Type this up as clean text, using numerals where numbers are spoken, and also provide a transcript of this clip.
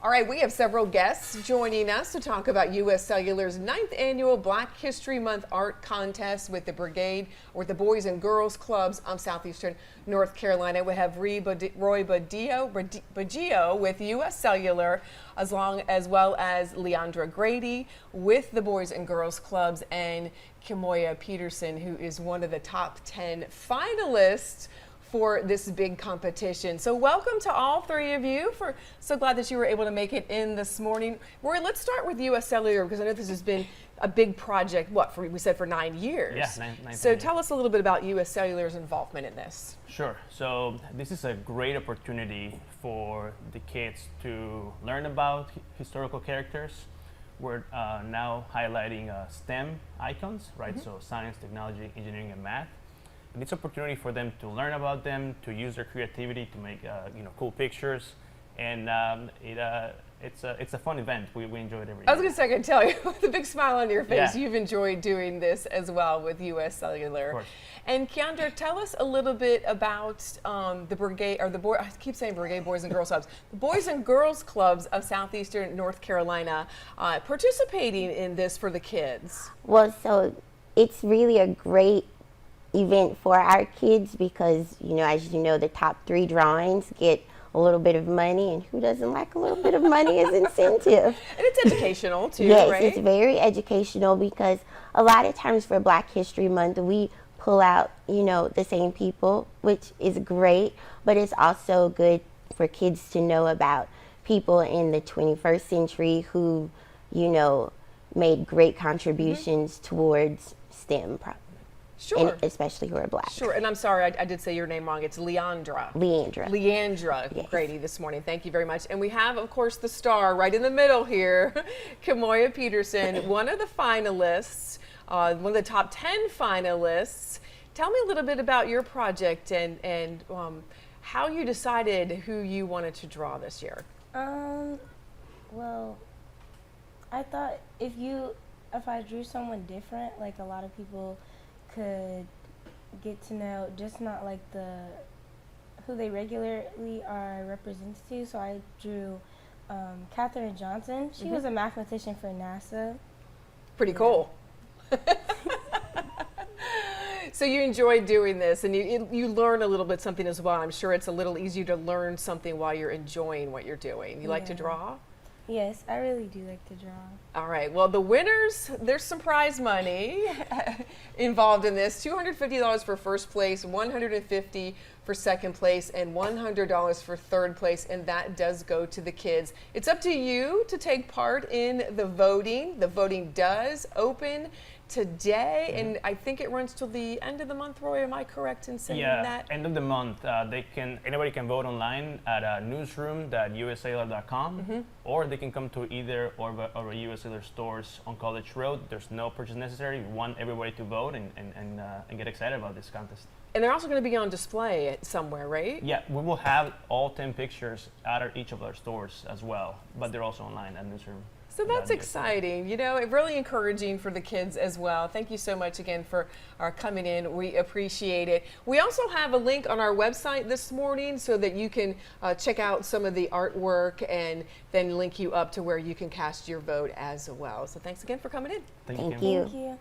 All right, we have several guests joining us to talk about U.S. Cellular's 9th annual Black History Month art contest with the Brigade, or the Boys and Girls Clubs of Southeastern North Carolina. We have Roy Baggio with U.S. Cellular, as well as Leandra Grady with the Boys and Girls Clubs, and Kimoya Peterson, who is one of the top 10 finalists for this big competition. So welcome to all three of you. So glad that you were able to make it in this morning. Roy, let's start with U.S. Cellular, because I know this has been a big project, we said for 9 years. Yeah, nine So years. tell us a little bit about U.S. Cellular's involvement in this. Sure. So this is a great opportunity for the kids to learn about historical characters. We're now highlighting STEM icons, right? So science, technology, engineering, and math. And it's an opportunity for them to learn about them, to use their creativity to make cool pictures, and it's a fun event. We enjoy it every year. I was going to say, I can tell you with a big smile on your face, Yeah. you've enjoyed doing this as well with U.S. Cellular. Of course. And Keandra, tell us a little bit about the Brigade, or I keep saying Brigade Boys and Girls Clubs, the Boys and Girls Clubs of Southeastern North Carolina participating in this for the kids. Well, so it's really a great event for our kids because, as you know, the top 3 drawings get a little bit of money, and who doesn't like a little bit of money as incentive? And it's educational too, yes, right? It's very educational because a lot of times for Black History Month, we pull out, the same people, which is great, but it's also good for kids to know about people in the 21st century who, made great contributions towards STEM Sure. and especially who are Black. Sure, and I'm sorry, I did say your name wrong. It's Leandra. Leandra Yes. Grady this morning. Thank you very much. And we have, of course, the star right in the middle here, Kimoya Peterson, one of the finalists, one of the top 10 finalists. Tell me a little bit about your project and how you decided who you wanted to draw this year. Well, I thought if I drew someone different, like a lot of people could get to know just not like who they regularly are represented to. So I drew Katherine Johnson. She was a mathematician for NASA. Pretty cool. So you enjoyed doing this, and you learn a little bit something as well. I'm sure it's a little easier to learn something while you're enjoying what you're doing. You like to draw? Yes, I really do like to draw. All right, well, the winners, there's some prize money involved in this. $250 for first place, $150 for second place, and $100 for third place, and that does go to the kids. It's up to you to take part in the voting. The voting does open today, and I think it runs till the end of the month. Roy, am I correct in saying that? End of the month. Anybody can vote online at newsroom.uscellular.com, or they can come to either or our U.S. Cellular stores on College Road. There's no purchase necessary. We want everybody to vote and get excited about this contest. And they're also going to be on display somewhere, right? Yeah, we will have all 10 pictures at each of our stores as well, but they're also online at newsroom. So that's exciting, really encouraging for the kids as well. Thank you so much again for coming in. We appreciate it. We also have a link on our website this morning so that you can check out some of the artwork and then link you up to where you can cast your vote as well. So thanks again for coming in. Thank Thank you. you. Thank you.